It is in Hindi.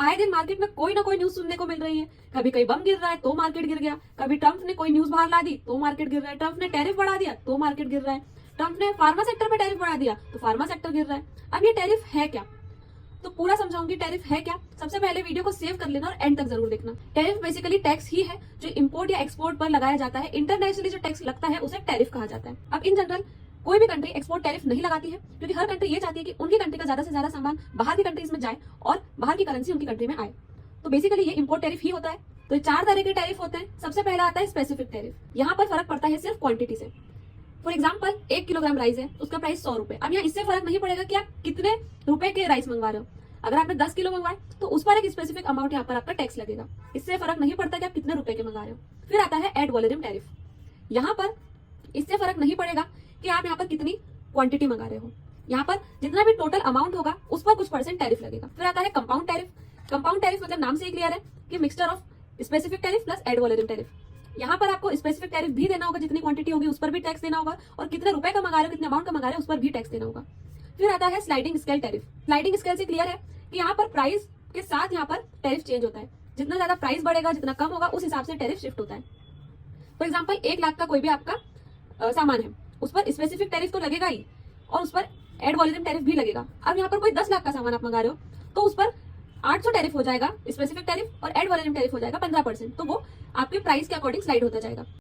आए दिन मार्केट में कोई ना कोई न्यूज सुनने को मिल रही है। कभी कहीं बम गिर रहा है तो मार्केट गिर गया, कभी ट्रम्प ने कोई न्यूज बाहर ला दी तो मार्केट गिर रहा है, ट्रम्प ने टैरिफ बढ़ा दिया तो मार्केट गिर रहा है, ट्रम्प ने फार्मा सेक्टर पे टैरिफ बढ़ा दिया तो फार्मा सेक्टर गिर रहा है। अब ये टैरिफ है क्या, तो पूरा समझाऊंगी टैरिफ है क्या। सबसे पहले वीडियो को सेव कर लेना और एंड तक जरूर देखना। टैरिफ बेसिकली टैक्स ही है जो इंपोर्ट या एक्सपोर्ट पर लगाया जाता है। इंटरनेशनली जो टैक्स लगता है उसे टैरिफ कहा जाता है। अब इन जनरल कोई भी कंट्री एक्सपोर्ट टैरिफ नहीं लगाती है, क्योंकि हर कंट्री ये चाहती है कि उनकी कंट्री का ज्यादा से ज्यादा सामान बाहर की कंट्रीज में जाए और बाहर की करेंसी उनकी कंट्री में आए। तो बेसिकली ये इंपोर्ट टैरिफ ही होता है। तो ये 4 तरह के टैरिफ होते हैं। सबसे पहला आता है स्पेसिफिक टैरिफ। यहाँ पर फर्क पड़ता है सिर्फ क्वांटिटी से। फॉर एग्जाम्पल 1 किलोग्राम राइस है, उसका प्राइस 100 रुपए। अब यहाँ इससे फर्क नहीं पड़ेगा कि आप कितने रुपए के राइस मंगवा रहे हो। अगर आपने 10 किलो मंगवाए तो उस पर एक स्पेसिफिक अमाउंट यहाँ पर आपका टैक्स लगेगा। इससे फर्क नहीं पड़ता कि आप कितने रुपए के मंगा रहे हो। फिर आता है एड वैलोरम टैरिफ। यहाँ पर इससे फर्क नहीं पड़ेगा कि आप यहाँ पर कितनी क्वांटिटी मंगा रहे हो। यहाँ पर जितना भी टोटल अमाउंट होगा उस पर कुछ % टैरिफ लगेगा। फिर आता है कंपाउंड टैरिफ। कंपाउंड टैरिफ मतलब नाम से ही क्लियर है कि mixture of specific tariff plus ad valorem tariff. यहाँ पर आपको स्पेसिफिक टैरिफ भी देना होगा, जितनी क्वांटिटी होगी उस पर भी टैक्स देना होगा, और कितने रुपए का मंगा रहे हो, कितने अमाउंट का मंगा रहे हो उस पर भी टैक्स देना होगा। फिर आता है sliding scale tariff. Sliding scale से क्लियर है कि यहाँ पर प्राइस के साथ यहाँ पर टैरिफ चेंज होता है। जितना ज्यादा प्राइस बढ़ेगा, जितना कम होगा, उस हिसाब से टैरिफ शिफ्ट होता है। फॉर एग्जाम्पल 1 लाख का कोई भी आपका सामान है, उस पर स्पेसिफिक टैरिफ तो लगेगा ही, और उस पर एड वैलोरम टैरिफ भी लगेगा। अब यहाँ पर कोई 10 लाख का सामान आप मंगा रहे हो तो उस पर 800 टैरिफ हो जाएगा स्पेसिफिक टैरिफ, और एड वैलोरम टैरिफ हो जाएगा 15%। तो वो आपके प्राइस के अकॉर्डिंग स्लाइड होता जाएगा।